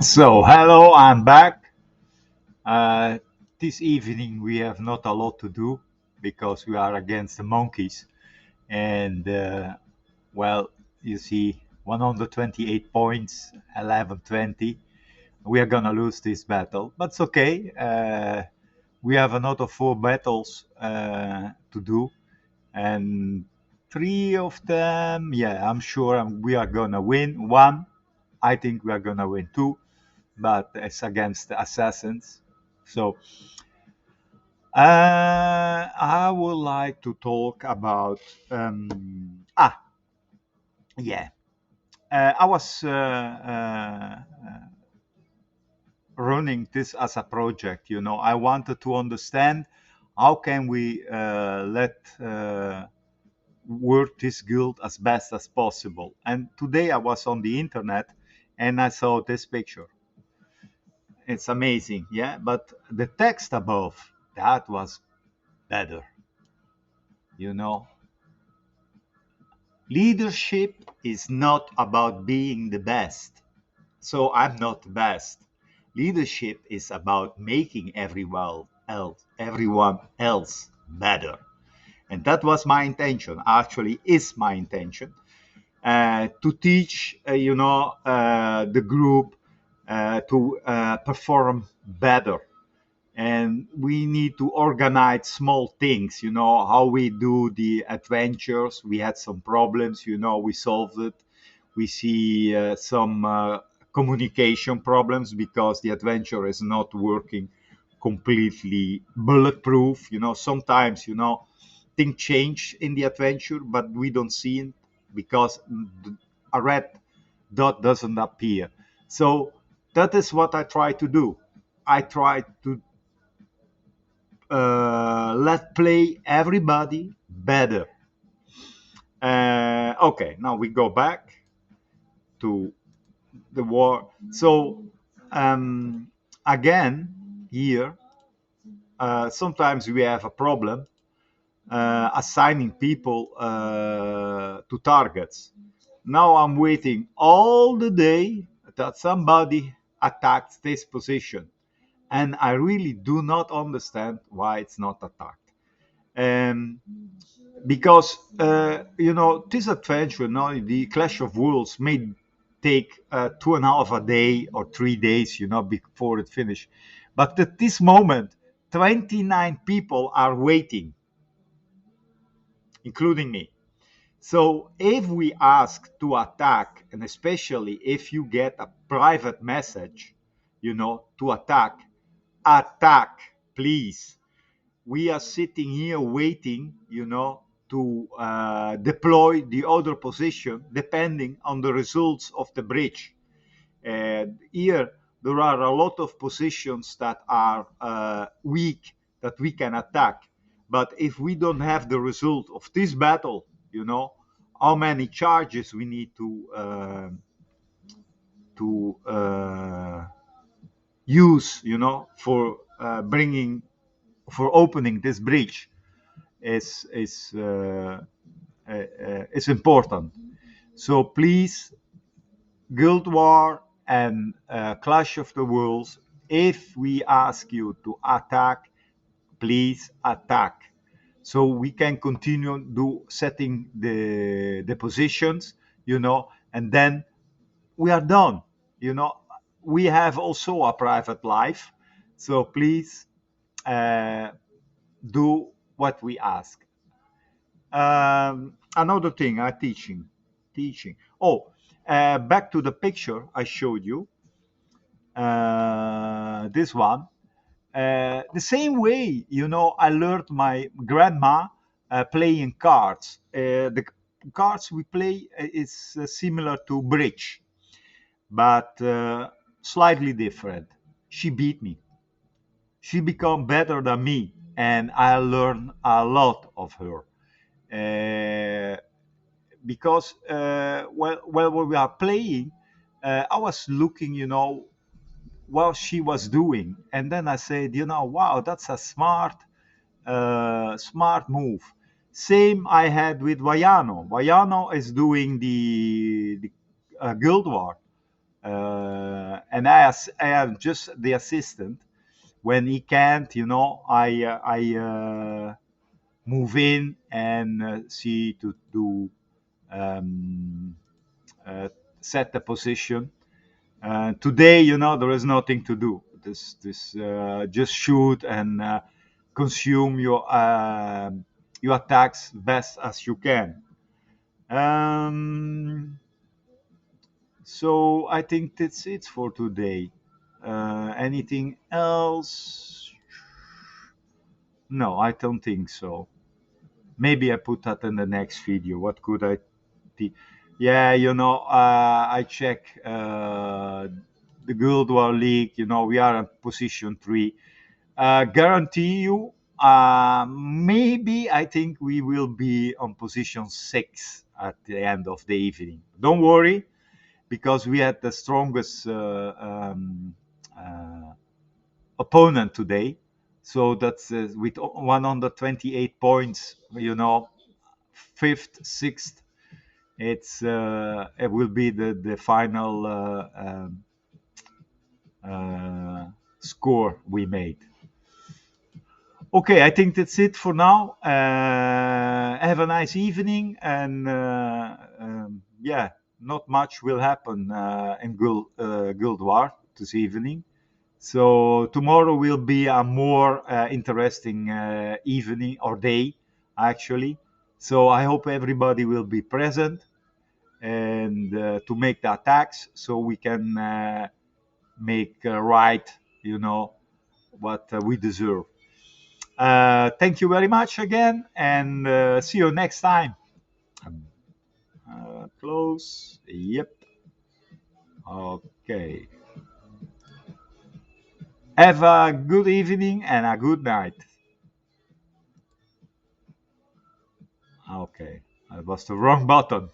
So, hello, I'm back. Uh, this evening we have not a lot to do because we are against the monkeys. And, well, you see, 128 points, 11-20. We are going to lose this battle, but it's okay. We have another four battles to do. And three of them, yeah, I'm sure we are going to win. One, I think we are going to win two, but it's against the assassins. So I would like to talk about yeah. I was running this as a project. I wanted to understand how can we let work this guild as best as possible. And today I was on the internet and I saw this picture. It's amazing, yeah. But the text above that was better. You know, leadership is not about being the best. So I'm not the best. Leadership is about making everyone else better. And that was my intention, actually is my intention, to teach, the group to perform better. And we need to organize small things, how we do the adventures. We had some problems, we solved it. We see some communication problems because the adventure is not working completely bulletproof. Sometimes, things change in the adventure, but we don't see it because a red dot doesn't appear. So that is what I try to do. I try to let play everybody better. Okay, now we go back to the war. So again, here, sometimes we have a problem assigning people to targets. Now I'm waiting all the day that somebody attacks this position. And I really do not understand why it's not attacked. Um, because this adventure, the Clash of Worlds, may take 2.5 a day or 3 days, before it finish. But at this moment, 29 people are waiting, including me. So if we ask to attack, and especially if you get a private message, to attack, please. We are sitting here waiting, to deploy the other position depending on the results of the bridge. And here, there are a lot of positions that are weak that we can attack. But if we don't have the result of this battle, how many charges we need to use, for bringing for opening this breach is important. So please, Guild War and Clash of the Worlds, if we ask you to attack, please attack. So we can continue setting the positions, and then we are done. You know, we have also a private life, so please uh, do what we ask. Another thing, teaching. Oh, back to the picture I showed you. This one. The same way, I learned my grandma playing cards. The cards we play is similar to bridge, but slightly different. She beat me. She become better than me, and I learned a lot of her. Uh, because while we are playing, I was looking, what she was doing, and then I said, wow, that's a smart move. Same I had with Vaiano. Vaiano is doing the Guild War and I am just the assistant. When he can't, I move in and see to do um, uh, set the position. Today, there is nothing to do. This just shoot and consume your attacks best as you can. Um, so I think that's it for today. Anything else? No, I don't think so. Maybe I put that in the next video. What could I? Yeah, I check the Guild War League. We are in position 3. Guarantee you, maybe I think we will be on position 6 at the end of the evening. Don't worry, because we had the strongest opponent today. So that's with 128 points, fifth, sixth. It will be the final score we made. Okay, I think that's it for now. Have a nice evening, and yeah, not much will happen in Guild War this evening. So tomorrow will be a more interesting evening or day, actually. So I hope everybody will be present and to make the attacks, so we can make right, what we deserve. Thank you very much again, and see you next time. Close. Yep. Okay. Have a good evening and a good night. Okay. That was the wrong button.